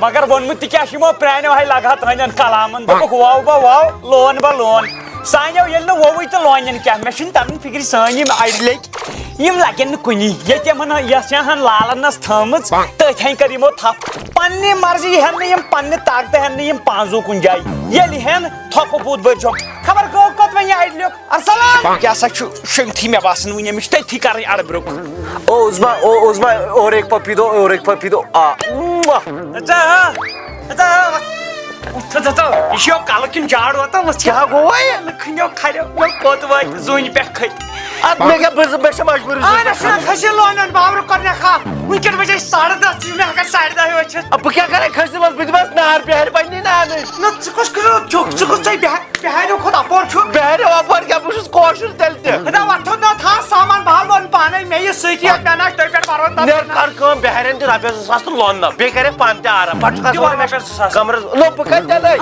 مگر وونمت تہ کیا یمو پرانیو ہے لگا تہندین کلامن دپک واو با واو لون با لون سانیو یل نہ ووی تہ لونین کیا مے چھن ترن فکر سان یم اڑ لگ یم لگن نہ کنی یت یمن یسان لالنس تھمز تتھے کر یمو تھپ پننی مرضی ہن یم پننی طاقت ہن یم پانزو کن جائے یل ہن تھپ بود برجو خبر کو کت ون اڑ لوگ ارسلان کیا سا شنگتھی مے باسن ون یمش تتھی کرن اڑ برک او عظما اور ایک پپی دو آ اچھا یہ کل کن جاڑ واتان کیا گو کھنو کھڑو کوت وات زون پہ کھت اب میں کیا مجبور کھسی لونن باور کرنے کھا ونکن بجے 10:30 میں ہکن 10:30 وچھت اب کیا کرے کھسی بس بس نار بہر پنی نار نہ چکس کرو چوک چکس چے بہر کھت اپور چھو بہر اپور کیا بس کوشر تلتے خدا وٹھو نہ تھا سامان بہال لون پانے میں یہ سیتی اپ نہ تو پہ بارون نیر کر کم بہرن تے رپیس ساس لون نہ بے کرے پان تے آرام پٹ کا کمر نو پکن چلے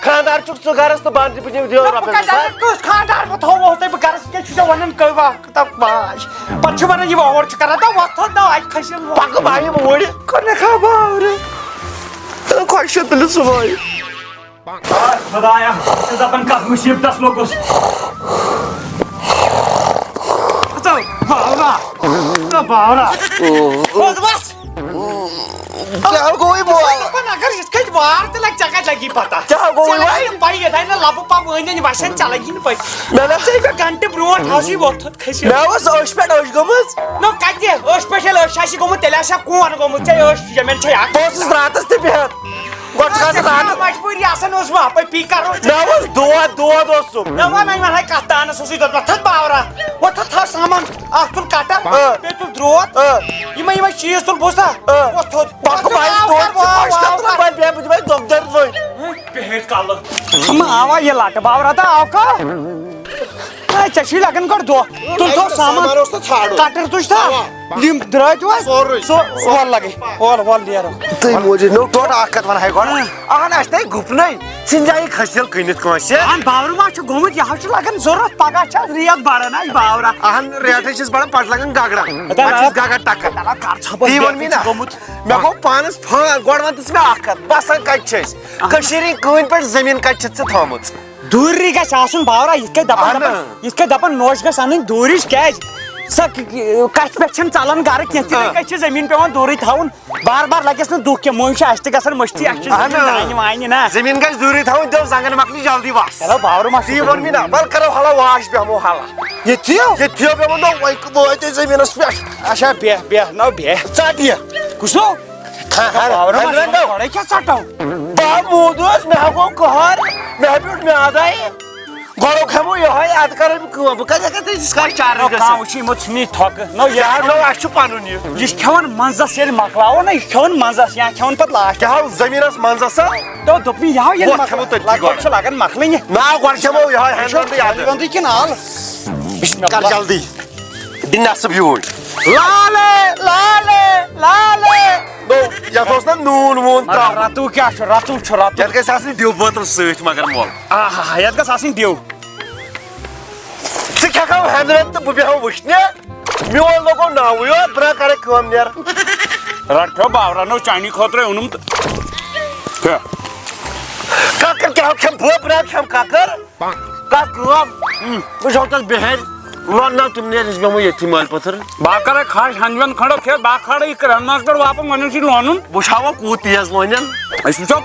خاندار چک سو گرس تو باندھ پجے دیو رپیس کس خاندار وہ تھو ہوتے گرس کے چھو ونن کوا تب باش پچھ ون یہ اور چ کرا تو وٹھو نہ ائی کھسل پک بھائی موڑ کرنے کھا باور خوش دل سوئی خدایا زبان کا مصیبت لوگos تو باورا بس کیا کوئی بول اگر اس کے وار تے لگ جگہ لگی پتہ کیا کوئی بھائی پائی ہے نا لب پا ونن واشن چلگی ن پئی میں نے سے گھنٹے بروٹ ہاسی وتھت کھسی میں واس اوش پٹ اوش گمز نو کتے اوش پٹل اوش ہاسی گوم تلاشا کون گوم تے اوش یمن چھ اک بوس راتس تے بہت گوٹ کا رات مجبوری آسن اوس وا پئی پی کرو میں واس دو دوستو نو ما میں ہے کتان سوسی دت تھت باورا وتھت تھا سامان اکل کاٹر بیتل دروت یم چیز تل بوسا وتھت پک بھائی تو پاشتا بھائی بے بجے دکتر وے پہر کال ہم آوا یہ لاٹ باورا تا آو کا اے چشی لگن کر دو تل تو سامان کاٹر تش تھا لیم درای تو سو وال لگے وال لیرو تو مجھے نو ٹوٹ اکت ون ہے گون اہن استے گپنی سنجائی کھسل کنت کوسے ان باور ما چھ گومت یہ چھ لگن ضرورت پگا چھ ریت بڑن ای باورا اہن ریت چھ بڑن پٹ لگن گاگڑا پچ گاگڑ ٹک کار چھپ دی ون مینا میں کو پانس گوڑ ون تس میں اکت بس کٹ چھ کشری کوین پٹ زمین کٹ چھ تھومت دوری گژھِ آسُن باورا یِتھ کٔنۍ دپان نوش گژھِ اَنٕنۍ دوٗرِچ کیٛازِ سۄ کَتھِ پٮ۪ٹھ چھَنہٕ ژلان گرٕ کینٛہہ تِتھَے کٔنۍ چھِ زٔمیٖن پٮ۪وان دوٗرٕے تھاوُن بار بار لگٮ۪س نہٕ دُکھ کینٛہہ مٔنٛزۍ چھِ اَسہِ تہِ گژھان مٔشتٕے اَسہِ چھِ دانہِ وانہِ نا زٔمیٖن گژھِ دوٗرٕے تھاوُن دِو زنگن مۄکلہِ جلدی واش چلو باورٕ ما تی ووٚن مےٚ نا وَلہٕ کرو حالا واش بیٚہمو حالا ییٚتھٕے بیٚہمو نو وٲتۍ زٔمیٖنس پٮ۪ٹھ اچھا بیٚہہ نو بیٚہہ ژٹ یہِ کُس نو گۄڈے کیٛاہ ژٹو بہٕ موٗدُس مےٚ ہٮ۪کو کٕہر مےٚ بیوٗٹھ میادے گۄڈٕ کھٮ۪مو یِہوے اَدٕ کرو بہٕ کٲم بہٕ کتہِ ہٮ۪کہٕ تیٖتِس کالس چارٕج کانٛہہ وٕچھ یِمو ژھٕنی تھۄکہٕ نو یارٕ نو اَسہِ چھُ پنُن یہِ چھِ کھٮ۪وان منٛزس ییٚلہِ مۄکلاوو نا یہِ چھِ کھٮ۪وان منٛزس یا کھٮ۪وان پتہٕ لاسٹ کیٛاہ ہو زٔمیٖنس منٛزس دوٚپ مےٚ یہِ ہاو ییٚلہِ کھٮ۪مو تٔتھی لگ بگ چھُ لگان مۄکلٕنہِ نا گۄڈٕ کھٮ۪مو یِہوے ہٮ۪نٛدوٮ۪نٛدٕے ہٮ۪نٛدوٮ۪نٛدٕے کِنہٕ ال کر جلدی دِ نٮ۪صٕب یوٗرۍ لالے لالے لالے نو یتھ اوس نا نوٗن ووٗن تراوُن رتو کیٛاہ چھُ رتو چھُ رتو یتھ گژھِ آسٕنۍ ڈِو بٲتل سۭتۍ مگر مول آہا یتھ گژھِ آسٕنۍ دِو ژٕ کھٮ۪کھو ہٮ۪نٛدوٮ۪نٛد تہٕ بہٕ بیٚہمہٕ وٕچھنہِ میون لوگو ناوٕے یوت بہٕ کرے کٲم نیر رٹو باورا نو چانی خٲطرٕ اوٚنُم تہٕ ککر کیٛاہ کھٮ۪م بہٕ بہٕ کھٮ۪م ککر کر کٲم بہٕ چھُس تتھ بِہِتھ لونناو تِم نیر أسۍ بیٚہمو ییٚتھی مٲلۍ پٔتھر بہٕ کرے کھش ہنجوین کھڑو کھیت بہٕ کھڑے یہِ کرن ماس کر واپس ونن چھ لونُن بہٕ وٕچھاوا کوٗت تیز لونن أسۍ وٕچھو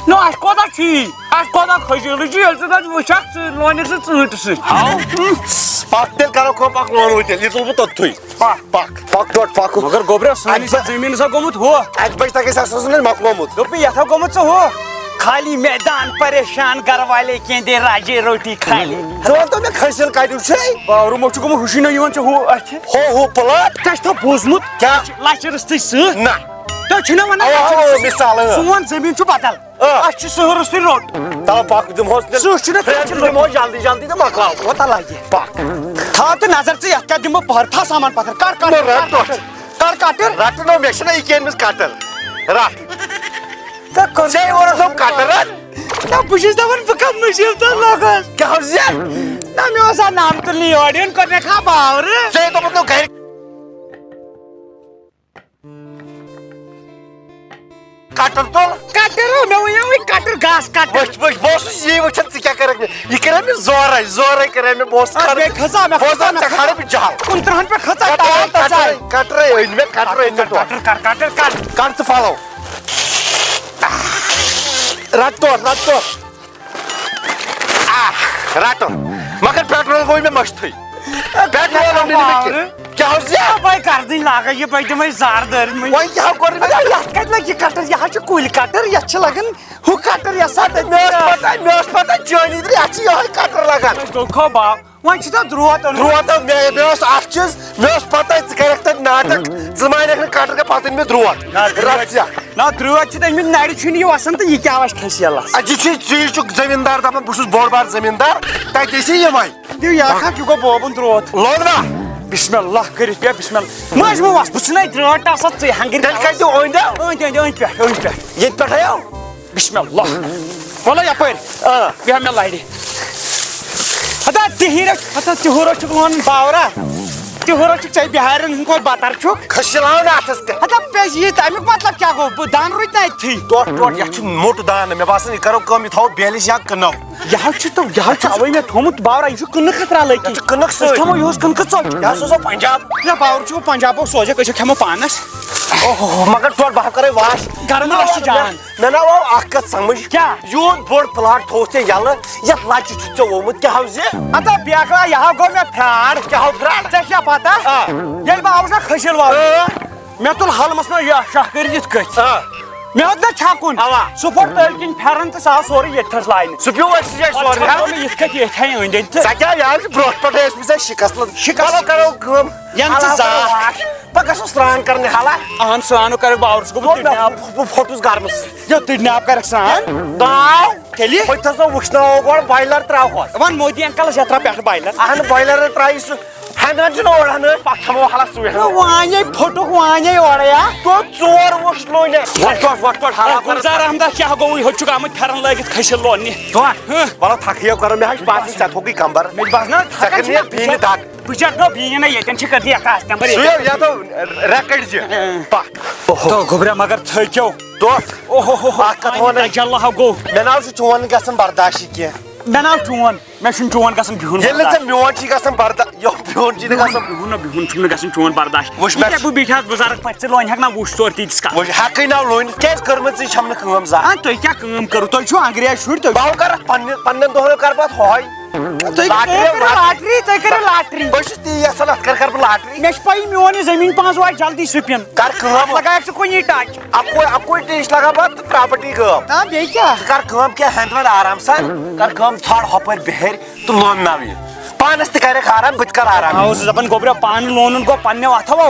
نو اَسہِ کوتاہ چھی اَسہِ کوتاہ کھٔسیٖلٕے چھُ ییٚلہِ ژٕ تتہِ وٕچھکھ ژٕ لونکھ سُہ ژۭنٛٹہِ سۭتۍ پک تیٚلہِ کرو کٲم پک لونوٕے تیٚلہِ یہِ تُل بہٕ توٚتھُے پک ٹوٹ پک مگر گوٚبریو سٲنِس زٔمیٖنس ہا گوٚمُت ہُہ اکہِ بجہِ تک گژھِ آسُن مۄکلومُت دوٚپُے یتھ ہا گوٚمُت ژٕ ہُہ خالی میدان پریشان گھر والے کیندے راجے روٹی کھالی ژٕ وَن تو مےٚ کھٔسیٖل کتہِ وٕچھے باورٕ مو چھُ گوٚمُت ہُشی نہ یِوان ژےٚ ہُہ اَتھِ ہُہ پٕلاٹ ژےٚ چھُتھا بوٗزمُت کیٛاہ لچھ رٕستٕے سۭتۍ نہ تُہۍ چھِو نا مِثال سون زٔمیٖن چھُ بدل اَسہِ چھُ سٕہہ رٕستٕے روٚٹ تَوے پک دِمہوس دِمہوس جلدی جلدی تہٕ مۄکلاو کوتاہ لگہِ پک تھاو تہٕ نظر ژٕ یتھ کیٛاہ دِمہٕ بہٕ پہر تھاو سامان پتھر کر کر کٹر رٹ نو مےٚ چھِنہ یہِ کہِ أنمٕژ کٹر رٹ ژےٚ ووٚنُتھ نو کٹر رٹ نہ بہٕ چھُس دپان بہٕ کر مُصیبتن لوگُس کیٛاہ اوس یہِ نہ مےٚ اوس نام تُلنہِ یورٕ یُن کوٚرنکھا باورٕ ژےٚ دوٚپُتھ نو گرِ کٹر تل کٹر مےٚ ؤنیو کٹر گاسہٕ کٹر وٕچھ وٕچھ بہٕ اوسُس یی وٕچھان ژٕ کیٛاہ کَرکھ مےٚ یہِ کَرے مےٚ زورے کَرے مےٚ بہٕ اوسُس بیٚیہِ کھژا مےٚ ژےٚ کھارے بہٕ جال 15 پٮ۪ٹھ کھژا کٹرے أنۍ مےٚ کٹر أنۍ مےٚ کٹر کر کر ژٕ فالو رٹ تو رٹ مگر پیٹرول گوٚو مےٚ مٔشتھٕے پیٹرول اوٚن نہٕ مےٚ کیٛاہ اوس یہِ بے کردٕے لاگان یہِ بے تِمے زار دٲرمٕتۍ وۄنۍ کیٛاہ کوٚر مےٚ یتھ کتہِ لگہِ یہِ کٹر یہِ حظ چھُ کُلۍ کٹر یتھ چھِ لگان ہُہ کٹر یۄس مےٚ ٲس پتہ چٲنی درِ اَتھ چھِ یِہوے کٹر لگان دوکھو باو وۄنۍ چھُ تتھ درٛوت مےٚ اوس اکھ چیٖز مےٚ اوس پتہ ژٕ کرکھ تتہِ ناٹک ژٕ مانکھ نہٕ کٹر کینٛہہ پتہٕ أنۍ مےٚ درٛوت نا درٛوت چھِ تٔمِس نرِ چھُنہٕ یہِ وسان تہٕ یہِ کیاہ وسہِ کھسیلس ژٕ چھُکھ زٔمیٖندار دپان بہٕ چھُس بوٚڑ بار زٔمیٖندار تتہِ ٲسی یِمے یہِ اکھ یہِ گوٚو بوبُن درٛوت لوگنا بسم اللہ کٔرِتھ بیٚہہ بسم اللہ مٔنٛزۍ مہ وس بہٕ چھُسے درٛٲٹ آسان ژٕ ہنگرِ تیٚلہِ کتہِ أنٛدۍ أنٛدۍ پٮ۪ٹھ ییٚتہِ پٮ۪ٹھے آو بسم اللہ وَلہٕ یپٲرۍ بیٚہہ مےٚ لرِ ہتا تِہُرو چھُکھ لونان باورا تِہُرو چھُکھ ژےٚ بِہارٮ۪ن ہٕنٛدۍ کھۄتہٕ بتر چھُکھ کھٔسِلاوُن اَتھس کیٛاہ ہتا پیٚجہِ یہِ تمیُک مطلب کیاہ گوٚو دان روٗدۍ نہ أتتھٕے ٹوٹھ یتھ چھُ موٚٹ دانہٕ مےٚ باسان یہِ کرو کٲم یہِ تھاوو بیلِس یا کٕنو یہِ حظ چھُ اوے مےٚ تھوٚمُت باورا یہِ چھُ کٕنہٕ خٲطرٕ لٲگِتھ کٕنٕک أسۍ کھٮ۪مو یِہُس کٕنکہٕ ژۄچہِ یہِ حظ سوزو پنجاب یا باور چھُ پنجابُک سوزکھ أسۍ کھٮ۪مو پانس مگر ٹوٹھ بہٕ کرے واش گرم رس چھُ جان مےٚ نہ آو اکھ کتھ سمجھ کیاہ یوٗت بوٚڑ پلاٹ تھووُتھ ژےٚ یَلہٕ یتھ لچہِ چھُتھ ژےٚ اومُت کیٛاہ حظ یہِ ہتا بیکلا یہِ ہا گوٚو مےٚ فراڈ کیٛاہ فراڈ ژےٚ چھےٚ پتہ ییٚلہِ بہٕ آوُس نا کھٔسیٖل واپس مےٚ تُل ہلمس منٛز یہِ شاہ کٔرِتھ یِتھ کٔنۍ مےٚ ہیوٚت نا چھکُن سُہ پھوٚٹ تٔلۍ کِنۍ پھیرن تہٕ سُہ آو سورُے ییٚتھس لاینہٕ سُہ پیوٚو أکسٕے جایہِ سورُے یِتھ کٔنۍ ییٚتھے أنٛدۍ أنٛدۍ تہٕ ژےٚ کیٛاہ یاد چھُ برونٛٹھ پٮ۪ٹھے ٲسمٕژ ژےٚ شِکست کرو کٲم ینہٕ ژٕ زاکھ بہٕ گژھو سرٛان کرنہِ حالا اہن سرٛانُک کَرکھ باورس گوٚمُت بہٕ پھوٚٹُس گرمس یہِ تٕڈنیپ کَرکھ سرٛان تاو تیٚلہِ ہوٚتہِ تھٲوزو وٕشناوو گۄڈٕ بایلر تراوہوس وۄنۍ مودی انکلس یتھ ترٛاو پٮ۪ٹھٕ بایلر اہن بایلر ترٛایی سُہ ہٮ۪نٛدن چھُنہٕ اوڑ ہن پتہٕ کھٮ۪مو حالا سُے وانے پھُٹُکھ وانے اورے تو ژور وٕچھ لوٗنہِ وۄٹھ پٲٹھۍ حالا گُلزار احمدہ کیٛاہ گوٚو ہوٚت چھُکھ آمُت پھٮ۪رن لٲگِتھ کھٔسِل لوننہِ وَلو تھکھیو کرو مےٚ حظ چھُ باسان ژےٚ تھوٚکُے کمبر مےٚ چھُ باسان ژےٚ کٔر مےٚ بیٖنہِ دگ بٕچَٹ گوٚو بیٖن نہ ییٚتٮ۪ن چھِ کٔرۍ اکھ کسٹمر رٮ۪کٕڈ پکھ گوٚبرا مگر تھٔکیو ٹوٹھ اکھ کتھ وَنَے جلہ گوٚو مےٚ نہ حظ چھُ چون گژھان برداشی کینٛہہ مےٚ ناو چون مےٚ چھُنہٕ چون گژھان بِہُن ییٚلہِ نہٕ ژےٚ میون چھی گژھان بِہُن چھی نہٕ گژھان بِہُن چھُنہٕ گژھان چون برداش وٕچھ مےٚ بہٕ بیٖٹھِ ہس بُزرگ پٲٹھۍ ژٕ لونہِ ہٮ۪کھ نا وُچھ ژور تیٖتِس کالس ہٮ۪کٕے نہ لوٗنِتھ کیٛازِ کٔرمٕژ چھَم نہٕ کٲم زانٛہہ تُہۍ کیٛاہ کٲم کٔرو تُہۍ چھِو انگریز شُرۍ تُہۍ بہٕ کرکھ پننٮ۪ن دۄہن کرٕ پتہٕ ہۄہے لاٹری تُہۍ کٔرِو لاٹری بہٕ چھُس تی یژھان اتھ کر بہٕ لاٹری مےٚ چھِ پَیی میون یہِ زٔمیٖن پانٛژھ واتہِ جلدی سُپِن کر کٲم لگایکھ ژٕ کُنی ٹچ اکوے ٹیسٹ لگا پتہٕ تہٕ پراپرٹی گٲو بیٚیہِ کیٛاہ ژٕ کر کٲم کینٛہہ ہٮ۪نٛد وٮ۪نٛد آرام سان کر کٲم ژھانڈ ہۄپٲرۍ بِہٲرۍ تہٕ لونناو یہِ پانس تہِ کرکھ آرام بہٕ تہِ کرٕ آرام اوس دپان گوٚبرا پانہٕ لونُن گوٚو پننیو اتھو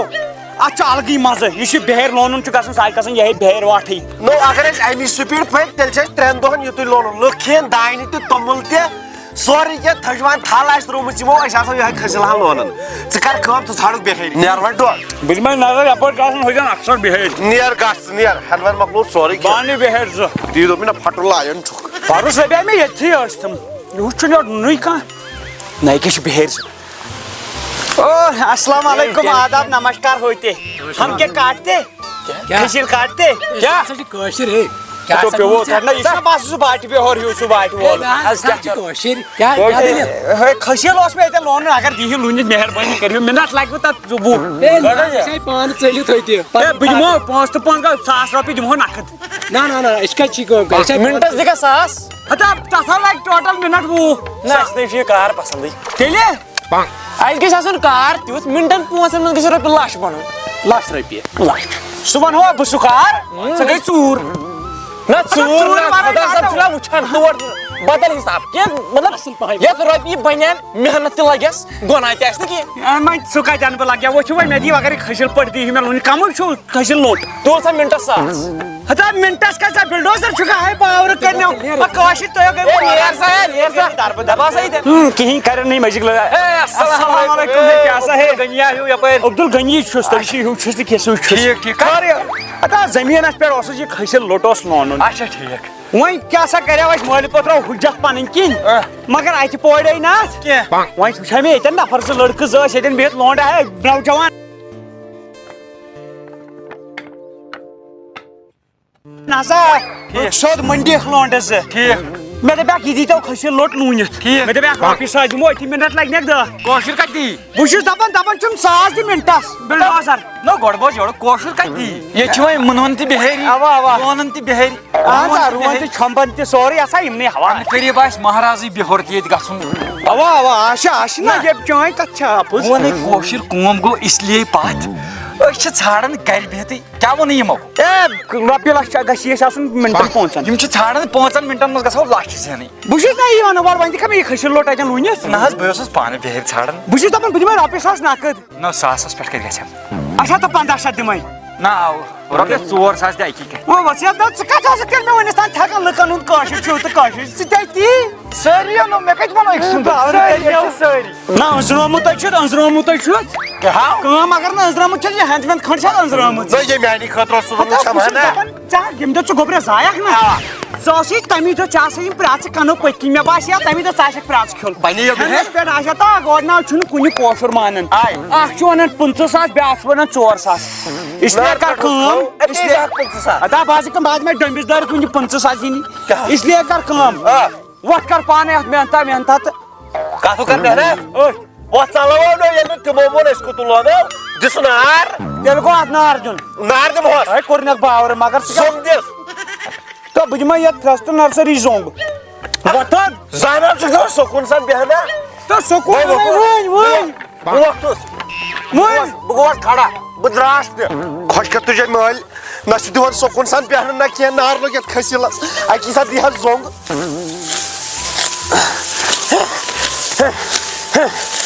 اتھ چھُ الگٕے مزٕ یہِ چھُ بِہٲرۍ لونُن چھُ گژھان سُہ آسہِ گژھان یِہے بِہٲرۍ واٹھٕے نو اگر أسۍ امی سپیٖڈ پٔکۍ تیٚلہِ چھِ اَسہِ 3 دۄہن یُتُے لونُن لُکھ کھٮ۪ن دانہِ تہِ توٚمُل تہِ سورُے کینٛہہ تھٔجوان تھل آسہِ ترٛٲومٕژ یِمو أسۍ آسو یِہوے کھٔسِل ہن لونان ژٕ کر کٲم ژٕ ژھانڈُکھ بِہٲرۍ نیر وۄنۍ ٹوٹھ بہٕ دِمے نظر یپٲرۍ گژھان ہوٚتٮ۪ن اکثر بِہٲرۍ نیر گژھ ژٕ نیر ہٮ۪نٛد وٮ۪نٛد مۄکلوو سورُے بہٕ اَنہٕ بِہٲرۍ زٕ تی دوٚپ مےٚ نہ پھٹُن لایَن چھُکھ پرُس رَبے مےٚ ییٚتھٕے ٲسۍ تِم یِہُس چھُنہٕ یورٕ نُنُے کانٛہہ نہ یہِ کیٛاہ چھُ بِہٲرۍ زٕ السلام علیکم آداب نمسکار ہوتے ہم کیا کاٹتے کھسیل کاٹتے کیا تو پیو کرنا یہ چھنا بس سُہ باٹہِ بیٚہور ہیوٗ سُہ باٹہِ وول کھسیل اوس مےٚ ییٚتٮ۪ن لونُن اگر دیٖہِو لوٗنِتھ مہربٲنی کٔرِو مِنٹ لگوٕ تتھ 2 بہٕ دِمو 5 تہٕ 5 گوٚو 1000 رۄپیہِ دِمہو نقد منٹس دِکھا 1000 ہتا تتھ لگہِ ٹوٹل منٹ 20 نہ اسہِ نَے چھُ یہِ کار پسنٛدٕے تیٚلہِ اَسہِ گژھِ آسُن کار تیُتھ منٹن 5 منٛز گژھِ رۄپیہِ لچھ بنُن رۄپیہِ سُہ ونہو بہٕ سُہ کار سۄ گٔے ژوٗر نہ ژوٗر خۄدا صٲب چھُنا وٕچھان تور بدل حساب کینٛہہ مطلب یتھ رۄپیہِ بنن محنت تہِ لگٮ۪س گۄناہ تہِ آسہِ نہٕ کینٛہہ وۄنۍ سُہ کتہِ انہٕ بہٕ لگیا وٕچھِو وۄنۍ مےٚ دِیِو اگر یہِ کھٔسِل پٲٹھۍ دِیِو مےٚ لونہِ کمٕے چھُ کھٔسِل لوٚٹ تُل سا منٹس 1000 ہتا منٹس کیٛاہ ژٕ بلڈوزر چھُکھا ہے پاورٕ کٔرنو کٲشِر کِہینۍ کرن نہٕ مٔزِک السلام علیکم کیٛاہ سا ہے غنیا ہیوٗ یپٲرۍ عبدل غنی چھُس تٔمِسٕے ہیوٗ چھُس نہٕ کینٛہہ سُے چھُس ٹھیٖک ہتا زٔمیٖنس پٮ۪ٹھ اوسُس یہِ کھٔسِل لوٚٹ اوس لونُن اچھا ٹھیٖک وۄنۍ کیٛاہ سا کریو اَسہِ مٲلۍ پوترو حُجت پنٕنۍ کِنۍ مگر اَتہِ پورے نہٕ اتھ کینٛہہ وۄنۍ وٕچھے مےٚ ییٚتٮ۪ن نفر 2 لڑکہٕ 2 ٲسۍ ییٚتٮ۪ن بِہِتھ لونڈا ہے نوجوان نسا سود منڈی لونڈس مے دپیک یہ دیتو کھسیل لوٹ لونت مے دپیک رۄپیہِ ساس دمو أتھی منٹ لگنیک دہ کٲشُر کتہِ دی بہٕ چھُس دپان چھُم ساس دِ منٹس بلڈوزر نہ گۄڈٕ بوز یورٕ کٲشُر کتہِ دی ییٚتہِ چھِ وۄنۍ مُنون تہِ بِہٲری اوا لونن تہِ بِہٲری رون تہِ چھۄمبن تہِ سورُے آسان یِمنٕے ہوا قریٖب آسہِ مہرازٕے بِہُر تہِ ییٚتہِ گژھُن اوا آسہِ نا یہِ چٲنۍ کتھ چھِ اپُز وۄنۍ کٲشِر کٲم گوٚو اسلیے پتھ أسۍ چھِ ژھانڈان گرِ بِہتٕے کیٛاہ ووٚنُے یِمو رۄپیہِ لچھ گژھِ اَسہِ آسُن منٹن پانٛژن یِم چھِ ژھانڈان 5 منٹن منٛز گژھو لچھ زینٕے بہٕ چھُس نا یی ونان وۄلہٕ وۄنۍ دِکھا مےٚ یہِ کھسیل لوٹ اتٮ۪ن لوٗنِتھ نہ حظ بہٕ اوسُس پانہٕ بِہِتھ ژھانڈان بہٕ چھُس دپان بہٕ دِمے رۄپیہِ ساس نقد نہ ساسس پٮ۪ٹھ کتہِ گژھِ اچھا تہٕ 15 دِمے نہ رۄپیس 4 ساس دِ اکی کتھِ وسیت ژٕ کتھ ٲسٕکھ تیٚلہِ مےٚ ؤنِتھ تانۍ تھکان لُکن ہُنٛد کٲشُر چھُ تہٕ کٲشُر ژٕ تہِ تی سٲری اَنو مےٚ کتہِ وَنو أکۍ سُنٛد سٲری نہ أنٛزرٲمُت أنٛزرٲمُت چھُ کٲم اگر نہٕ أنٛزرٲمٕژ چھِ یہِ ہٮ۪نٛد وٮ۪نٛد کھنٛڈ چھِ أنٛزرٲمٕژ یہِ میانہِ خٲطرٕ اوس صُبحن ژٕ ییٚمہِ دۄہ ژٕ گوٚبرِ زایکھ نا ژٕ اوسُے تمی دۄہ ژےٚ آسہٕ یِم پرٛژٕ کَنو پٔتۍ کِنۍ مےٚ باسیو تمی دۄہ ژٕ آسکھ پرٛژٕ کھیوٚن ہٮ۪نٛدَس پٮ۪ٹھ آسیا تا گۄڈٕ ناو چھُنہٕ کُنہِ کٲشُر مانان اکھ چھُ وَنان 15 ساس بیٛاکھ چھُ وَنان 4 ساس اسلیے کر کٲم ادا بہٕ بعد مےٚ ڈٔمبِس دارِ کُنہِ 15 ساس دِنی اسلیے کر کٲم وۄتھ کر پانے اتھ محنتہ تہٕ کتھ کر محنت وۄتھ ژلوو نہٕ ییٚلہِ نہٕ تِمو ووٚن أسۍ کوٚت لونو دِس نار تیٚلہِ گوٚو اتھ نار دیُن نار دِمہوس ہے کوٚرنکھ باورٕ مگر سوٚم دِس تہٕ بہٕ دِمے یتھ فرٛست نرسری زوٚنگ وۄتھن زانان چھُکھ ژٕ سکوٗن سان بیٚہنا تہٕ سکوٗن وۄنۍ بہٕ وۄتھُس بہٕ گوس کھڑا بہٕ دراس تہِ خۄش کر تُجے مٲلۍ نہ چھُ دِوان سکوٗن سان بیٚہنہٕ نہ کینٛہہ نار لوٚگ یتھ کھسیٖلس اکی ساتہٕ دی حظ زوٚنگ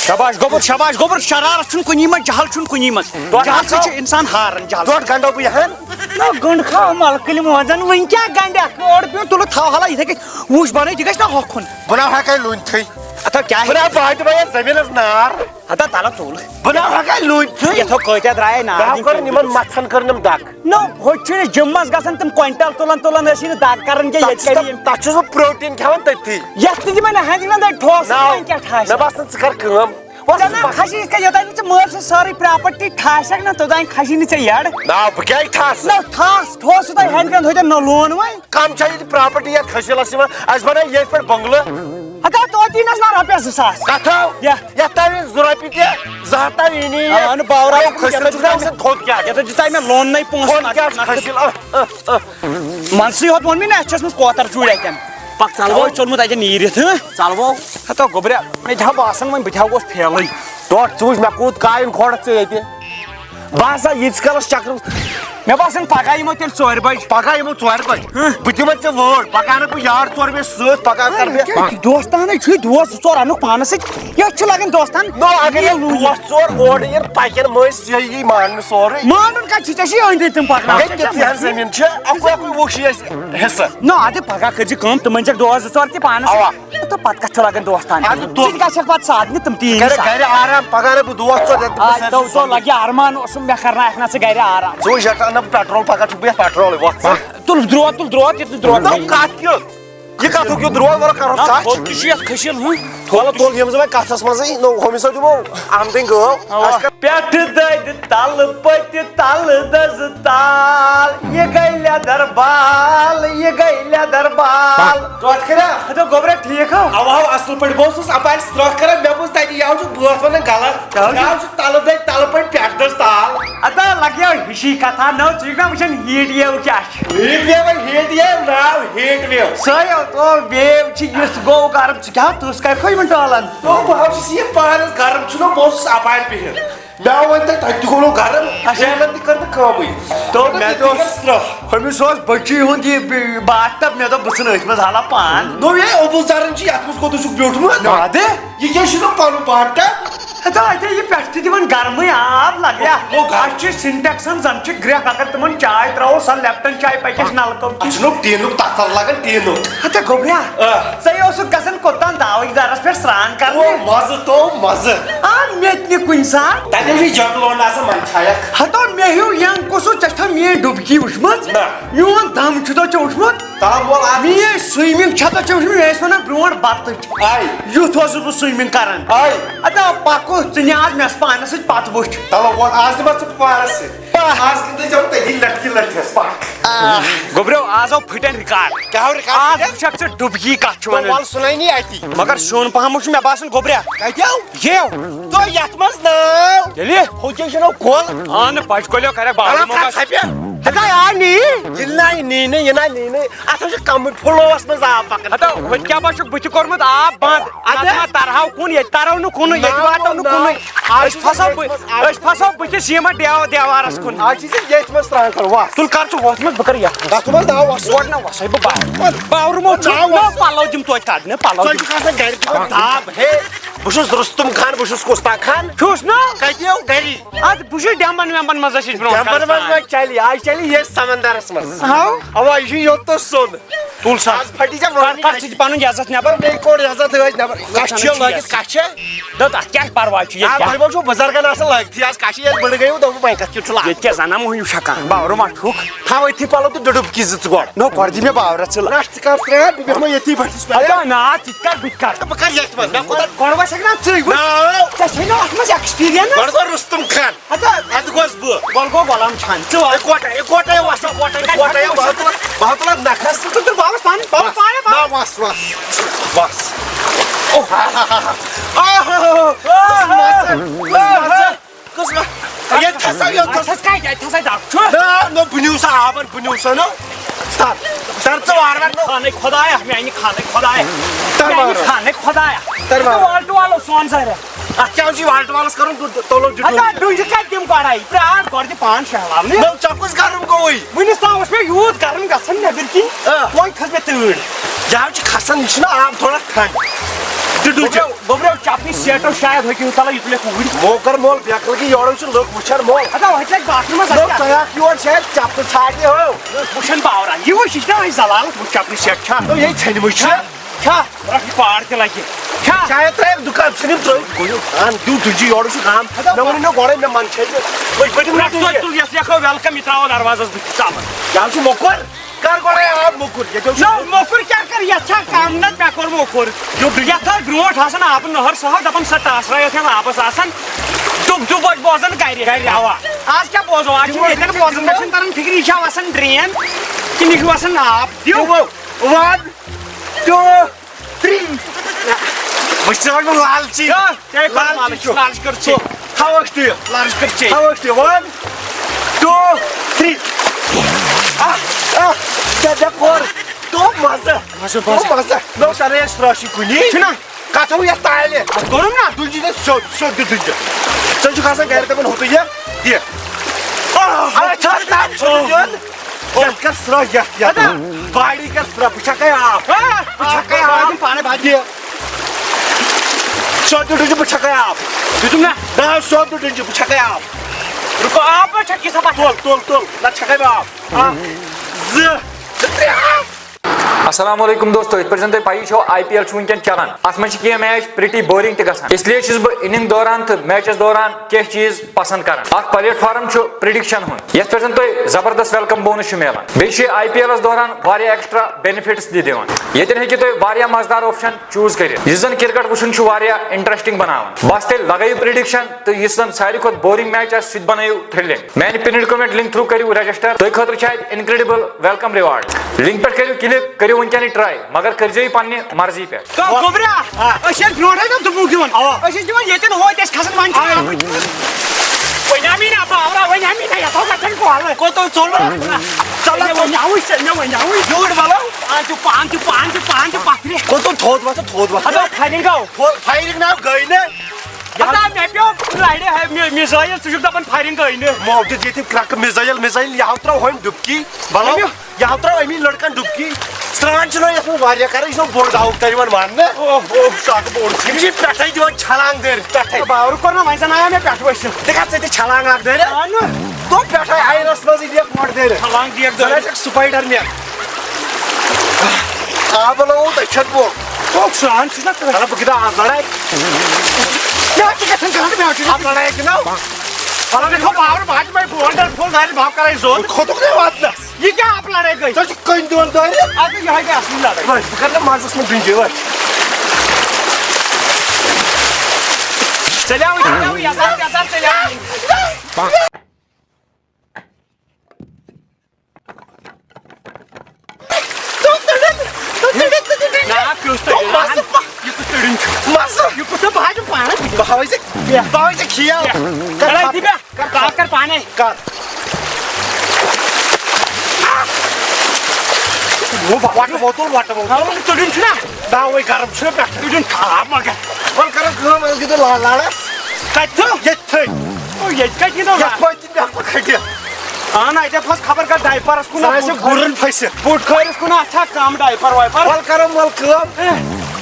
شاباش گوٚبُر شرارت چھُنہٕ کُنی منٛز جہل چھُنہٕ کُنی منٛز جہل سۭتۍ چھُ انسان ہاران جہل ڈۄڈ گنٛڈو بہٕ یِہن نہ گنٛڈ کھاو ملکہٕ مٲنزن وۄنۍ کیٛاہ گنٛڈکھ اور پیوٚو تُلہٕ تھاو حالا یِتھے کٔنۍ وُچھ بنٲیِتھ یہِ گژھِ نا ہوکھُن بہٕ ناو ہٮ۪کے لوٗنتھٕے اتھو کیٛاہ بہٕ ناو باٹہِ بایَن زٔمیٖنس نار ہتا تلہٕ تُل بہٕ ناو ہٮ۪کے لوٗنتھٕے یتھو کۭتیاہ درٛایے نار کٔرٕن یِمن مژھن کٔرنم دگ نہ ہوٚتہِ چھُنہٕ جِمس گژھان تِم کوینٹل تُلان ٲسی نہٕ دگ کران کینٛہہ ییٚتہِ کٔری تتھ چھُس بہٕ پروٹیٖن کھٮ۪وان تٔتھی یتھ تہِ دِمے نہ ہٮ۪نٛدِ وٮ۪نٛدے ٹھوس کیٛاہ ٹھاس مےٚ باسان ژٕ کر کٲم کھسی یِتھ کٔنۍ یوٚتانۍ نہٕ ژٕ مٲلۍ سٕنٛز سٲرٕے پراپرٹی ٹھاسکھ نہ توٚتانۍ کھسی نہٕ ژےٚ یڈ نا بہٕ کیٛازِ ٹھاسہٕ نہ ٹھاس ٹھوس چھُ تۄہہِ ہٮ۪نٛدِ وٮ۪نٛد ہوٚتٮ۪ن نہ لون وۄنۍ کم چھا ییٚتہِ پراپرٹی یتھ کھسیٖلس یِوان اَسہِ بنٲے ییٚتھۍ پٮ۪ٹھ بنٛگلہٕ ہتا توتہِ نس نہ رۄپیس 2 ساس کتھو یتھ تام 2 رۄپیہِ تہِ 2 ہتھ تام یی اہنُ باورا تھوٚد کیٛاہ یتھ دِژاے مےٚ لوننٕے پونٛسہٕ منسٕے ہوت ووٚن مےٚ نہ اَسہِ چھِ ٲسمٕژ کوتر چوٗرۍ اتٮ۪ن پتہٕ ژلوو ژوٚلمُت اتٮ۪ن نیٖرِتھ ژلوو ہتا گوٚبرِ مےٚ تہِ ہا باسان وۄنۍ بہٕ تہِ ہا گوس پھیلٕے ٹوٹھ ژٕ وٕچھ مےٚ کوٗت کایُن کھوڑَتھ ژٕ ییٚتہِ بہٕ ہسا ییٖتِس کالس چکرس مےٚ باسان پگہہ یِمو تیٚلہِ 4 بجہِ پگہہ یِمو 4 بجہِ بہٕ دِمے ژےٚ وٲڑ پگہہ انکھ بہٕ یار 4 مےٚ سۭتۍ پگہہ کر بہٕ دوستانے چھُے دوس 2 4 انُکھ پانس سۭتۍ یتھ چھُ لگان دوستان نو اگر یہِ دوس 4 اورٕ یِن پکن مٔنٛزۍ سیٚے یی ماننہٕ سورُے مانُن کتہِ چھُ ژےٚ چھُے أنٛدۍ أنٛدۍ تِم پکناوان زٔمیٖن چھِ اکُے وٕچھی اَسہِ حِصہٕ نہ اَدٕ پگہہ کٔرزِ کٲم تِم أنۍزٮ۪کھ دوس 2 4 تہِ پانس تہٕ پتہٕ کتھ چھُ لگان دوستان ژٕ تہِ گژھکھ پتہٕ سادنہِ تِم تہِ گرِ آرام پگہہ انکھ بہٕ دوس 4 دو لگہِ ارمان اوسُم مےٚ کرناکھ نہ ژٕ گرِ آرام ژٕ وٕچھ یتھ انکھ بہٕ پیٹرول پگہہ چھُس بہٕ یتھ پیٹرولٕے وۄتھ تُل درٛوت ییٚتہِ نہٕ درٛوت کتھ کیُتھ یہِ کتھُک یہِ درٛوگ وَلہٕ کرو کتھ تھوٚد تہِ چھُ یتھ کھٔسیٖل وَلہٕ تُل یِم زٕ وۄنۍ کتھس منٛزٕے نو ہوٚمِس سۭتۍ دِمو آمدٕنۍ گٲو پٮ۪ٹھٕ دٔدِ تلہٕ پٔتہِ تلہٕ دٔزٕ تال یہِ گٔے لیٚدر بال یہِ گٔے لیٚدر بال ٹوٹھ کٔریا ہتو گوٚبرا ٹھیٖک ہو اوا اصل پٲٹھۍ بہٕ اوسُس اپارِ سرٛکھ کران مےٚ بوٗز تتہِ یاو چھُ بٲتھ ونان غلط یاو چھُ تلہٕ دٔدۍ تلہٕ پٔتۍ پٮ۪ٹھٕ دٔز تال ادا لگیو ہِشی کتھا نٔو ژٕ چھُکھ نا وٕچھان ہیٖٹ ویو کیٛاہ چھُ ہیٖٹ ویو ہیٖٹ ویو ناو ہیٖٹ ویو سٲیو تو ویو چھِ یُتھ گوٚو گرم ژٕ کیٛاہ تٕژھ کرکھو یِمن ٹالن بہٕ چھُس یہِ پانس گرم چھُنہ بہٕ اوسُس اپارِ بِہِتھ مےٚ ووٚن تۄہہِ تہِ گوٚو گرم جیلن تہِ کٔر نہٕ کٲمٕے ہُمِس اوس بٔچی ہُنٛد یہِ باتھ ٹب مےٚ دوٚپ بہٕ ژھٕنہٕ أتھۍ منٛز حالا پان نو یے اوبوٗزارن چھُ یتھ منٛز کوٚتُے چھُکھ بیوٗٹھمُت اَدٕ یہِ کیٛاہ چھُنہ پنُن باتھ ٹب ہتا اتے یہِ پٮ۪ٹھٕ تہِ دِوان گرمٕے آب لگیا اَسہِ چھِ سِنٹیکسن زن چھِ گرٛٮ۪کھ اگر تِمن چاے ترٛاوو سۄ لیپٹن چاے پکٮ۪س نلکو اَتھ چھُنہ ٹیٖنُک تَژر لگان ٹیٖنُک ہتا گوٚبرا ژےٚ اوسُکھ گژھان کوٚتام داوٕکۍ درس پٮ۪ٹھ سرٛان کرنہِ مزٕ تو مزٕ آ مےٚ تہِ نہِ کُنہِ ساتہٕ تتہِ چھُ جنگلون آسان منٛدچھایکھ ہتو مےٚ ہیوٗ ینگ کُسُو ژےٚ چھےٚ میٲنۍ ڈُبکی وٕچھمٕژ میون دم چھُتو ژےٚ وٕچھمُت میٲنۍ سُومِنگ چھتو ژےٚ وٕچھمٕژ مےٚ ٲسۍ ونان برونٛٹھ بتٕچ یُتھ اوسُس بہٕ سُومِنگ کران ادا پکو ژٕ نہِ آز مےٚ پانس سۭتۍ پتہٕ وٕچھ چلو آز دِمہ ژٕ پانس سۭتۍ آج کتنے جب تیری لڑکی لڑکیس پاک گوبریو آز آو پھٹن ریکارڈ کیا ہو رکھا آز وچھک ژٕ ڈُبکی کتھ چھُ ونان وال سنائی نہیں آتی مگر شون پہم چھُ مےٚ باسان گوبریا کتیو یو تو یت مز ناو ییٚلہِ ہوچے چھنو کھول اہن بچ کۄلیو کرے الم باغ کا چھپیا ہتا آ نی جلنا نینے ینا نینے اتھ چھ کم فلوس مز آب پکن ہتا وۄنۍ کیٛاہ با چھُکھ بٕتھِ کوٚرمُت آب بنٛد اتھ ما ترہاو کُن ییٚتہِ ترو نہٕ کُنُے ییٚتہِ واتو نہٕ کُنُے أسۍ پھسو بٕتھِ سیٖمٹ دیوارس کُن آج چھ یت مز تران کر واس تُل کر ژٕ وۄتھ منٛز بہٕ کرٕ یتھ تتھ مز ناو واس اور نہ وسے بہٕ باورمو پلو دِم توتہِ کڑنہِ پلو ژٕ چھُکھ آسان گرِ داب ہے بہٕ چھُس رستم خان بہٕ چھُس کُستاق خان چھُس نا کتیو گری اتھ بہٕ چھُس ڈیمبن ویمبن منٛز ٲسۍ أسۍ برونٛٹھ جمبر مز نہ چلی آج چلی یہ سمندرس مز ہاو اوا یہ یوت تو سون تُل سا آج پھٹی جا کر ژٕ تہِ پنُن عزت نٮ۪بر بیٚیہِ کوٚڑ عزت ٲسۍ نٮ۪بر کش چھِ لٲگِتھ کش چھِ دوٚپ تتھ کیٛاہ پرواے چھُ آ ییٚتہِ تۄہہِ ما چھُو بُزرگن آسان لٲگتھٕے آز کش ییٚلہِ بٔڑٕ گٔیوٕ دوٚپوٕ وۄنۍ کتھ کیُتھ چھُ لاگُن ییٚتہِ کیٛاہ زنان موہنیوٗ چھکان باورٕ ما چھُکھ تھاو أتھی پلو تہٕ ڈُڈُبکی زٕ ژٕ گۄڈٕ نو گۄڈٕ دِ مےٚ باورس ژٕ رش ژٕ کر ترٛےٚ بہٕ بیٚہمو ییٚتھی بٔٹھِس پٮ۪ٹھ ہتا نا ژٕ تہِ کر بہٕ تہِ کر بہٕ کر ییٚتھۍ منٛز مےٚ کوٗتاہ گۄڈٕ وسکھ نا ژٕے ناو ژےٚ چھے نا اتھ منٛز ایکسپیٖرینس گۄڈٕ گوٚو رُستُم خان ہتا ادٕ گوس بہٕ وۄل گوٚو غلام چھان ژٕ وَن اِکوٹے وسو اِکوٹے بہٕ تُلہٕ نکھس ژٕ تُل باورس پانہٕ باورس پانہٕ نا وس وس وس ییٚتہِ کھسا یوٚت اتھس کتہِ اتہِ ہسا دب چھُ نو بہٕ نیوٗ سا آبن بہٕ نیوٗ سا نو سر سر ژٕ وارٕ وارٕ خانٕے خۄدایا میانہِ خانٕے خۄدایا تر میانہِ وارٕ خانٕے خۄدایا تر وارٕ والٹہٕ والو سون سارے اتھ کیٛاہ چھُ والٹہٕ والس کرُن تولو ہتا ڈُنجہِ کتہِ دِم گۄڈے پرٛار گۄڈٕ دِ پان شہلاونہِ نو ژےٚ کُس گرم گوٚوٕے وُنِس تام اوس مےٚ یوٗت گرم گژھان نیبٕرۍ کِنۍ وۄنۍ کھٔژ مےٚ تۭر یہِ حظ چھُ کھسان یہِ چھُنہ آب تھوڑا ٹھنڈ گوبریو چپنہِ سیٹو شاید ہیٚکِو تلہٕ یہِ تُلہِ کوٗرۍ مو کر مول بیکل کی یورٕ چھُ لُکھ وٕچھان مول ہتا وۄنۍ لگہِ باتھ روٗمس ژٕ ہٮ۪کھ یور شاید چپل ژھانڈنہِ ہو وٕچھن باورا یہِ وٕچھ یہِ چھِ نا وۄنۍ زلالت وٕچھ چپنہِ سیٹ چھا نو یہِ ژھیٚنمٕژ چھِ چھا رۄپیہِ پار تہِ لگہِ چھا شاید ترٛٲیِم دُکان ژھٕنِم ترٛٲیِتھ گوٚو کان دیُت تُجہِ یورٕ چھُ کام مےٚ ووٚن نہٕ گۄڈے مےٚ من چھِ تُل یتھ لیکھو ویلکم یہِ تراوو دروازس بٕتھِ ژامن یہِ حظ چھُ موٚکُر کر گۄڈے آب موٚکُر ییٚتہِ حظ نو موٚکُر کیٛاہ کر یتھ چھا کم نہ مےٚ کوٚر موٚکُر یتھ ٲس برونٛٹھ آسان آبہٕ نہر سۄ ہو دپان سۄ ٹاسرا یۄس آبس آسان ڈُب ڈُب ٲسۍ بوزان گرِ اوا آز کیٛاہ بوزو آز چھُ ییٚتٮ۪ن بوزان مےٚ چھُنہٕ تران فِکرِ یہِ چھا وسان ڈرین کِنہٕ یہِ چھُ وسان آب دِیِو 1 2 3 بہٕ چھُس وۄنۍ لالچی لالچ کر ژٕ تھاوکھ تہِ لالچ کر ژے تھاوکھ تہِ 1 2 3 مےٚ کوٚر تو مزٕ نو سرے ترٛٲشی کُنی چھُنا کتھ ہوو یتھ تالہِ کوٚرُم نا دُنجہِ دِ سیوٚد سیوٚد دِ دُنجہِ ژٕ چھُکھ آسان گرِ دپان ہُتُے یہِ دِ یتھ کر سرٛا یتھ باڈی کر سرٛا بہٕ چھکے آب پانے بات دِ سیوٚد دِ دُنجہِ بہٕ چھکے آب دیُتُم نا نہ سیوٚد دِ دُنجہِ بہٕ چھکے آب رُکو آب ما چھکہِ سا تُل تُل تُل نتہٕ چھکے بہٕ آب 2 3 السلام علیکم دوستو یِتھ پٲٹھۍ زن تۄہہِ پایی چھو آی پی ایل چھُ وٕنکٮ۪ن چلان اتھ منٛز چھِ کینٛہہ میچ پرٹی بورِنگ تہِ گژھان اس لیے چھُس بہٕ اِننگ دوران تہٕ میچس دوران کینٛہہ چیٖز پسنٛد کران اکھ پلیٹ فارم چھُ پرڈکشن ہُنٛد یتھ پٮ۪ٹھ زن تۄہہِ زبردست ویلکم بونس چھُ ملان بیٚیہِ چھِ آی پی ایلس دوران واریاہ ایکسٹرا بینِفٹس تہِ دِوان ییٚتٮ۪ن ہیٚکِو تُہۍ واریاہ مزٕدار اوپشن چوٗز کٔرِتھ یُس زن کرکٹ وٕچھُن چھُ واریاہ انٹرسٹنگ بناوان بس تیٚلہِ لگٲیِو پرڈکشن تہٕ یُس زن ساروی کھۄتہٕ بورِنگ میچ آسہِ سُہ تہِ بنٲیِو تھرلنگ میانہِ پِنڈ کمنٹ لِنک تھروٗ کٔرِو رجسٹر تۄہہِ خٲطرٕ چھِ اتہِ انکریڈبل ویلکم رِواڈ لِنک پٮ۪ٹھ کٔرِو کلِک کٔرِو وٕنکیٚنٕے ٹراے مگر کٔرزیٚو یہِ پننہِ مرضی پٮ۪ٹھ گوبریا أسۍ ٲسۍ برونٛٹھ ٲسۍ نا دوٚپمُک دِوان أسۍ ٲسۍ دِوان ییٚتٮ۪ن ہوتہِ ٲسۍ کھسان وۄنۍ چھُ وۄنۍ نا باورا وۄنۍ نا یتھ گژھن کۄلہٕ کوٚت ژوٚل وۄنۍ یوٗرۍ بلو پان تہِ پتھرِ کوٚت تھوٚد وۄتھ ہتا فاینِنگ گوٚو فایرِنگ ناو گٔے نہٕ ہتا مےٚ پیوٚو لڑِ مِزایل ژٕ چھُکھ دپان فاینِنگ گٔے نہٕ مو دِژ ییٚتہِ کرٛکہٕ مِزایل یہِ ہاو ترٛاو ہُمۍ ڈُبکی بلو یہِ ہاو ترٛاو أمی لڑکن ڈُبکی سرٛان چھُنہ یتھ منٛز واریاہ کران یہِ چھُنہ بوٚڑ داوُک تر یِوان ماننہٕ بوٚڑ یِم چھِ پٮ۪ٹھے دِوان چھلانگ دٲرِتھ پٮ۪ٹھے باورٕ کوٚر نا وۄنۍ زن آیا مےٚ پٮ۪ٹھٕ ؤسِتھ تہِ کھژ ژٕ چھلانگ اکھ دٲرِتھ تو پٮ۪ٹھے آینس منٛزٕے دِکھ مۄٹھ دٲرِتھ چھلانگ دیکھ زن آسٮ۪کھ سپایڈر مین آب لوٚگ دٔچھِنۍ بوٚل سرٛان چھُس نا بہٕ گِنٛدٕ آز لڑاے مےٚ تہِ گژھن کانٛہہ آز لڑاے گِنٛدو باور بہٕ چھُ وۄنۍ بولڈر فُل دارِ بہٕ کرے زوٚد کھوٚتُکھ نہٕ واتنس یہِ کیٛاہ آپ لڑٲے گٔے ژٕ چھُکھ کٔنۍ دِوان دٲرِتھ اَدٕ یِہوے گٔے اصلی لڑٲے بہٕ کرٕ نہٕ منٛزس منٛز ڈُنجہِ وۄنۍ ژٕلیاوٕے یزار ژٕلیاوٕے بہاوے سے کھیا کر پانے کر تُڑُن چھُنا نا وے گرم چھُ پٮ۪ٹھٕ تُڑُن خراب مگر وَلہٕ کرو کٲم وَلہٕ گِنٛدو لاڑَس کَتہِ تھٲو ییٚتہِ تھٲے ییٚتہِ کَتہِ گِنٛدو یَتھ پٔتۍ کِنۍ ہٮ۪کو کھٔٹِتھ اہن اَتہِ پھس خبر کر ڈایپرس کُن سُہ آسہِ گُرن پھٔسِتھ بوٗٹ کھٲرِس کُن اَتھ چھا کم ڈایپر وایپر وَلہٕ کرو وَلہٕ کٲم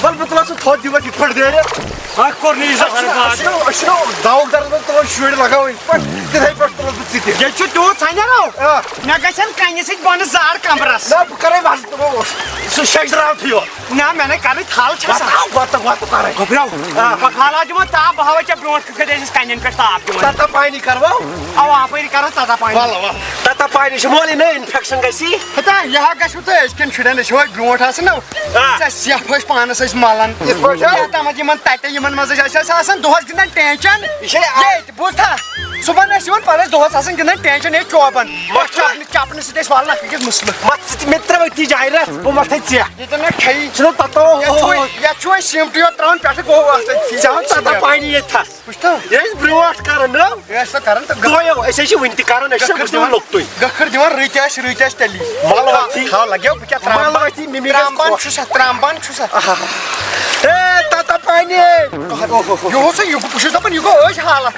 وَلہٕ بہٕ تُلو سُہ تھوٚد دِمَس یِتھ پٲٹھۍ دٲرِتھ اکھ کوٚر نہٕ عزت أسۍ چھِنو دَوُک درس منٛز تُلان شُرۍ لگاوٕنۍ یِتھ پٲٹھۍ تِتھَے پٲٹھۍ تُلو بہٕ ژٕ تہِ ییٚتہِ چھُ تیوٗت ژھنٮ۪رو مےٚ گژھن کنہِ سۭتۍ بۄنہٕ زار کمرس نہ بہٕ کرے مزٕ تِمو سُہ شیٚشراوتھٕے یوت نہ مےٚ نے کرٕنۍ تھل چھِ وَتہٕ وَتہٕ کرے گۄبراو بہٕ کھالا دِمن تاپھ بہٕ ہاوے ژےٚ برونٛٹھ کِتھ کٔنۍ ٲسِس کَنٮ۪ن پٮ۪ٹھ تاپھ دِوان تتا پانی کرو اَوا اپٲری کرو تتا پانی وَلہٕ وَلہٕ تتا پانی چھُ مولٕے نہ اِنفیکشن گژھی ہتا یہِ ہا گژھوٕ تۄہہِ أزکٮ۪ن شُرٮ۪ن أسۍ ٲسۍ برونٛٹھ آسان نا سیٚکھ ٲسۍ پانس ٲسۍ ملان یِتھ پٲٹھۍ یوتامتھ یِمن تتہِ یِمن منٛز ٲسۍ اَسہِ آسان دۄہس گِنٛدان ٹینشن یہِ چھے ییٚتہِ بوٗزتھا صُبحن ٲسۍ یِوان پتہٕ ٲسۍ دۄہس آسان گِنٛدان ٹینشن ییٚتہِ چوبن چپنہٕ سۭتۍ ٲسۍ والان اکھ أکِس مٕسلہٕ مت ژٕ تہِ مےٚ ترٛٲو أتی جایہِ رَژھ بہٕ متھے ژےٚ ییٚتٮ۪ن نہ کھیٚیہِ چھُنہ تتو یتھ چھُ وۄنۍ سیٖمٹٕے یوت ترٛاوان پٮ۪ٹھٕ گوٚو ژےٚ تتا پانی ییٚتہِ تھس وٕچھتھا یہِ ٲسۍ برونٛٹھ کران نہ یہِ ٲسۍ سۄ کران تہٕ دۄیو أسۍ ہے چھِ وٕنہِ تہِ کران أسۍ چھِ دِوان لوٚکٹُے گٔکھٕر دِوان رٕتۍ آسہِ تیٚلی مل ؤتھی تھل لگیو بہٕ کیٛاہ مل ؤتھی مِمی ترٛامبان چھُسا ترٛامبان چھُسا اے تتا پانی یہِ اوس یہِ بہٕ چھُس دپان یہِ گوٚو ٲسۍ حالت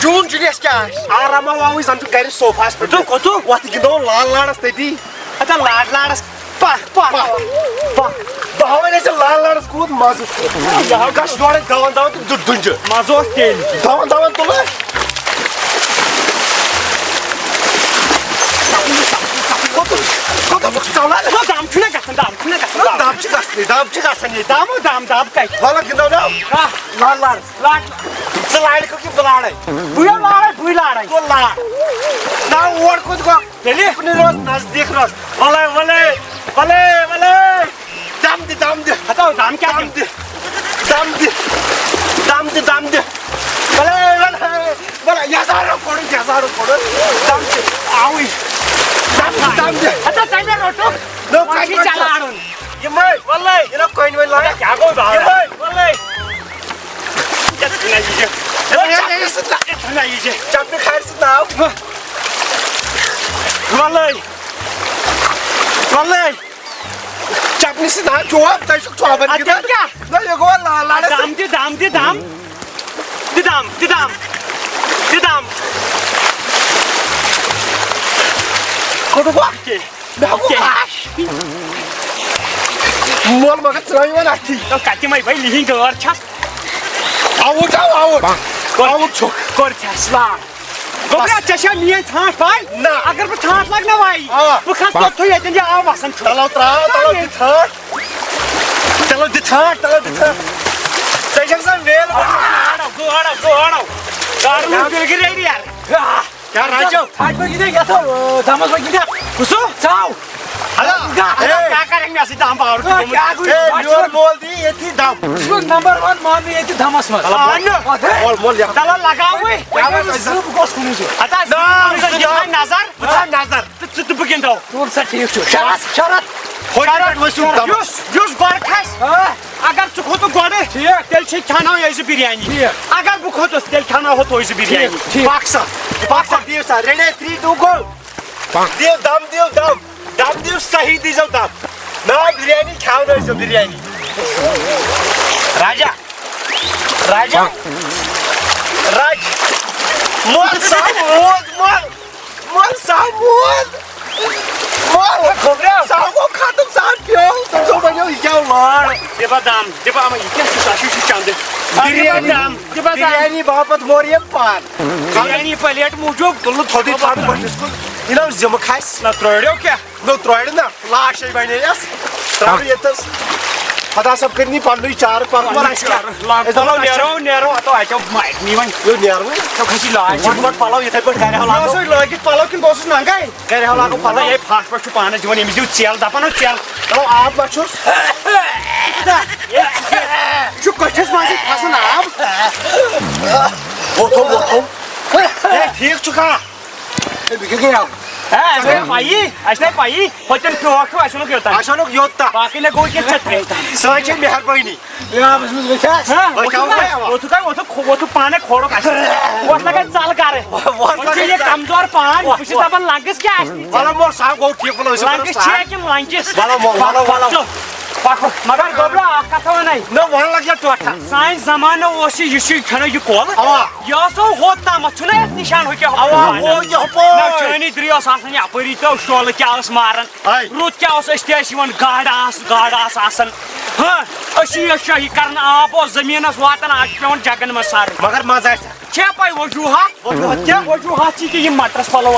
جوٗن جُلیَس کیٛاہ آسہِ آراما واوٕے زن چھُ گرِ صوفاہس پٮ۪ٹھ کوٚتُو وَتھ گِنٛدو لال لاڑس تٔتی ہتا لاڈ لاڈس پکھ بہٕ ہاوے نہٕ ژےٚ لال لاڑس کوٗت مزٕ چھُ گژھ یورے دون دون تہٕ دُنجہِ مزٕ اوس تیٚلہِ دون دون تُلہٕ دم چھُنہ گژھان دم چھُنہ گژھان دب چھِ گژھنٕے دب چھِ گژھان ییٚتہِ دم دم دب کتہِ وَلہٕ گِنٛدو نا لال لاڑس لاڈ ژٕ لاڑِ کِنہٕ بہٕ لاڑے بٕے لاڑے بٕے لاڑے تُل لاڑ نہ اور کوٚت گوٚو تیٚلہِ کُنہِ روز نزدیٖک روز وَلے وَلے وَلے وَلے دم دِ دم دِ ہتا دم کیٛاہ دم دِ دم دِ دم دِ دم دِ وَلے وَلے وَلے یزارو کوٚڑُن دم دِ آوٕے دم دِ ہتا تمے روٚٹُکھ نو وۄنۍ چھُے ژےٚ لارُن یِمے وَلے یہِ نا کۄنہِ وۄنۍ لاڑِ کیٛاہ گوٚو باورا یِمے وَلے یہِ چھُنہ یہِ چھِ چپنہِ کھارِ سۭتۍ ناو وَلے وَلے چپنہِ سۭتۍ ناو چوب تۄہہِ چھُکھ چوبن اَدٕ گِنٛدان کیٛاہ نہ یہِ گوٚوا لال لاڑس دم دِ دم دِ دم دِ دم دِ دم دِ دم کوٚت گوٚو مےٚ گوٚو مول مگر ژٲنۍ وۄنۍ اَتھی کتہِ مے بھائی لِہِنۍ گٲر چھس آوُٹ آو آوُٹ آوُٹ چھُکھ کوٚر چھس لاڈ گوٚبرا ژےٚ چھا میٲنۍ ژھانٛٹھ پاے نہ اگر بہٕ ژھانٛٹھ لاگہٕ نا وایہِ بہٕ کھسہٕ توٚتھُے ییٚتٮ۪ن یہِ آب وسان چھُ تلو تراو تلو دِ ژھانٛٹھ تلو دِ ژھانٛٹھ تلو دِ ژھانٛٹھ ژےٚ چھکھ سا ویل گاڑو گاڑن ہُنٛد بِلگہِ ریڈی یار کیٛاہ راجو دمس پٲٹھۍ گِنٛدیا کُسو ژاو کیٛاہ کریں مےٚ سۭتۍ دم باور میون مول دی ییٚتھی دم نمبر ون ماننہٕ ییٚتہِ دھمس منٛز مول مول یَتھ تلو لگاوٕے زٕ بہٕ گوس کُنُے زوٚن ہتا نظر بہٕ ژھانٛڈ نظر تہٕ ژٕ تہٕ بہٕ گِنٛدو تُل سا ٹھیٖک چھُ شرط شرط یُس گۄڈٕ کھسہِ اگر ژٕ کھوٚتُکھ گۄڈٕ تیٚلہِ چھِ کھٮ۪ناو یہِ زٕ بِریانی اگر بہٕ کھوٚتُس تیٚلہِ کھٮ۪ناوہو تُہۍ زٕ بِریانی پاکسا دِیِو سا ریڈی 3 2 گو دِیِو دم دِیِو دم دم دِیِو صحیح دیٖزیو دم نا بِریانی کھٮ۪ونٲیزیو بِریانی راجا راجا راج مول صاحب موٗد مول صاحب موٗد مول صاحب گوٚو ختم صاحب پیوٚو تٔمۍ دوٚپ وۄنۍ یہِ کیٛاہ لاڑ دِبا دم دِبا یہِ کیٛاہ چھُ سا چھُ چندٕ بِریانی باپتھ مور یہِ پان بِریانی پلیٹ موٗجوٗب تُل نہٕ تھوٚدُے تھاو بٔٹھِس کُن یہِ نا زِمہٕ کھسہِ نہ ترٛٲڑیو کیٛاہ نو ترٛوڑِ نا لاشے بنییس ترٛاوٕ ییٚتس خدا صٲب کٔرنی پننُے چارٕ پلو نیرو اتو اتو ماٹنی وۄنۍ نیرو کھسی لاج گۄڈٕ پلو یِتھے پٲٹھۍ گرِ لاگو لٲگِتھ پلو کِنہٕ بہٕ اوسُس ننگے گرِ لاگو پلو ہے پھاش پٲٹھۍ چھُ پانس دِوان أمِس دِیِو ژٮ۪ل دپان حظ ژٮ۪ل چلو آب ما چھُس یہِ چھُ کٔٹھِس منٛزٕے کھسان آب وۄتھو وۄتھو ہے ٹھیٖک چھُکھا بہٕ کیٛاہ گٔیاو پایی ہوتن پیوکھ اسنک یوتن اشانک یوتا باقی نہ گو کہ چترے سٲنۍ چھِ مہربٲنی وہ پانے کھوڑو ووت لگا ژل کر یہ کمزور پان بہ چھس دپان لنگس کیا وَلہٕ مول سا گوٚو ٹھیٖک وَلہٕ أسۍ لنگس چھا کِنہٕ لنجس وَلہٕ مگر گوبرا اکھ کتھ ونے نہ وَن لگ یا ٹوٹھا سان زمانہ اوس یہ کھنو یہ کول یہ ہوت تامت چھُنہ یتھ نشان ہُہ چٲنی دٕرے اوس آسان یپٲری تو شولہٕ کیٛاہ اوس ماران رُت کیٛاہ اوس أسۍ تہِ ٲسۍ یِوان گاڈٕ آسہٕ آسان ہاں أسی ٲسۍ شٲہی کران آب اوس زٔمیٖنس واتان آز چھُ پیٚوان جگن منٛز سارٕے مگر مزٕ آسہِ چھےٚ پاے وجوہات چھِ کہِ یِم مٹرس پلو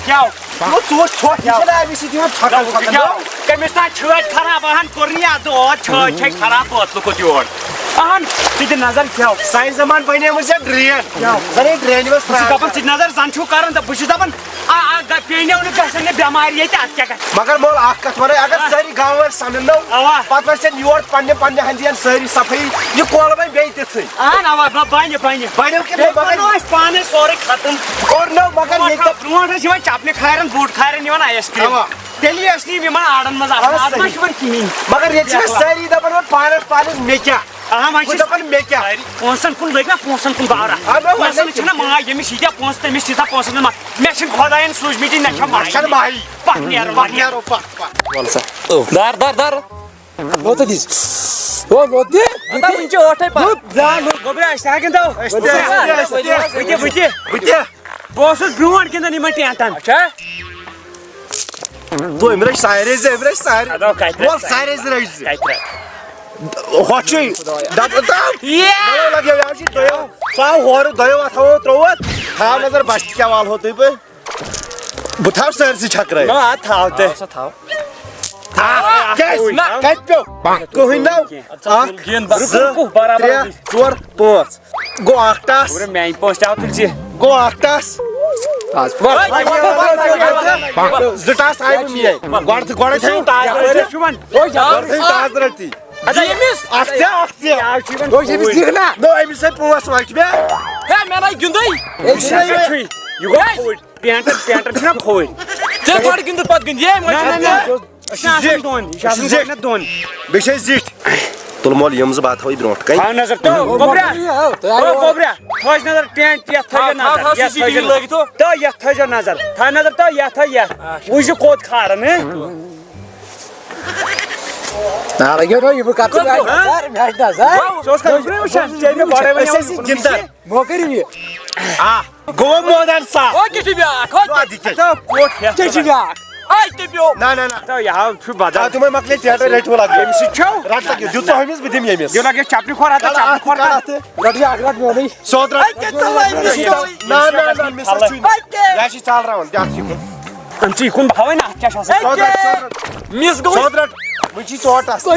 کیٛاہ ژٕ ژھۄٹھ یہِ چھَنہ اَمہِ سۭتۍ یِوان ژھۄٹھ کٔمِس تانۍ چھٲتۍ خراب اہن کوٚرنی ادٕ اور چھٲتۍ چھے خراب پٲتلہٕ کھوٚت یور اہن ژٕ دِ نظر کیٛاہ سانہِ زمان بنیمٕژ یا ڈرٛین زن یہِ ڈرٛینہِ منٛز بہٕ چھُس دپان ژٕ نظر زن چھُو کران تہٕ بہٕ چھُس دپان پیٚنیو نہٕ گژھن نہٕ بٮ۪مارِ ییٚتہِ اَتھ کیٛاہ گژھِ مگر مول اکھ کتھ ونے اگر سٲری گام وٲلۍ سمنو پتہٕ وسن یور پننہِ ہندین سٲری صفٲیی یہِ کۄل بنہِ بیٚیہِ تِژھٕے اہن اوا بنہِ بنیو کِنہٕ بنو اسہِ پانے سورُے ختم کوٚرنو مگر ییٚتہِ برونٛٹھ ٲسۍ یِوان چپنہِ کھارٮ۪ن بوٗٹ کھارٮ۪ن یِوان آیس کرٛیٖم تیٚلی ٲسۍ نہٕ یِمن آڑن منٛز آسان آز ما چھِ وۄنۍ کِہیٖنۍ مگر ییٚتہِ چھِ سٲری دپان وۄنۍ پانس مےٚ کیٛاہ بہٕ دپان مےٚ کیٛاہ پونٛسن کُن لٔگۍ نا پونٛسن کُن بارا پونٛسن چھِنہ ماے ییٚمِس ییٖتیٛاہ پونٛسہٕ تٔمِس تیٖژاہ پونٛسن ہٕنٛز مےٚ چھِنہٕ خۄداین سوٗزمٕتی نہ چھےٚ مایی پتھ نیرو دار لوت دِس لوت دِ وٕنۍ چھِ ٲٹھے گوٚبرا أسۍ تہِ گِنٛدو بہٕ اوسُس برونٛٹھ گِنٛدان یِمن ٹینٹن تو أمۍ رٔچھ سارے زٕ أمۍ رٔچھ سارے وول سارے زٕ رٔچھ زٕ ہۄ چھُے لگیو یہِ چھِ دۄیو سُہ آو ہورٕ دۄیو اَتھو ترٛووُتھ تھاو نظر بچہِ تہِ کیٛاہ والہو تُہۍ بہٕ تھاو سٲرسٕے چھکرٲیِتھ تھاو تہِ کتہِ پیٚو کٕہٕنۍ نو اکھ زٕ ترٛےٚ ژور پانٛژھ گوٚو اکھ ٹاس میانہِ پونٛسہٕ تہِ آو تُلۍ ژٕ گوٚو اکھ ٹاس زٕ ٹاس آیہِ میٲنۍ گۄڈے تھٲیِو ٹاس رٔٹی اکھ ژےٚ نو أمِس سۭتۍ پونٛسہٕ وۄنۍ چھِ مےٚ لگہِ گِنٛدٕے پینٹن چھُنہ کھوٗرۍ ژےٚ گۄڈٕ گِنٛدٕ پتہٕ گِنٛد دۄن بیٚیہِ چھِ أسۍ زِٹھۍ تُل مول یِم زٕ بہٕ تھاوٕے برونٛٹھ کَنۍ نظر گوبرا تھٲیِس نظر ٹینٹ یتھ تھٲیزِ نظر تو یتھ تھٲیزیو نظر تھاو نظر تو یتھ تھٲے یتھ وٕچھ کوٚت کھاران گِنٛدان گوٚو مٲدان صاف تِمے مۄکلے ٹینٹے رٔٹِو لگ أمِس سۭتۍ چھو رٹ لگیو دیُت ژٕ ہُمِس بہٕ دِمہٕ ییٚمِس یہِ لگہِ چپنہِ کھور سیوٚد رٹ نہ چھِ ژالراوان ژٕ یہِ کُن بہاوے نا اَتھ کیٛاہ چھُ آسان سیوٚد رٹ وٕنۍ چھی ژوٹس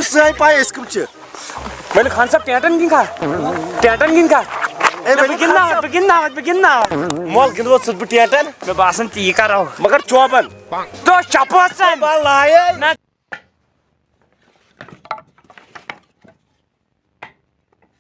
سٲنۍ پاے أسۍ کٕم چھِ ؤلِو خان صٲب ٹینٹن گِنٛد کھا بہٕ گِنٛدناوَتھ مول گِنٛدو ژٕ بہٕ ٹینٹن مےٚ باسان تی کرو مگر چوبن تو چپو ژٕ بہٕ لایے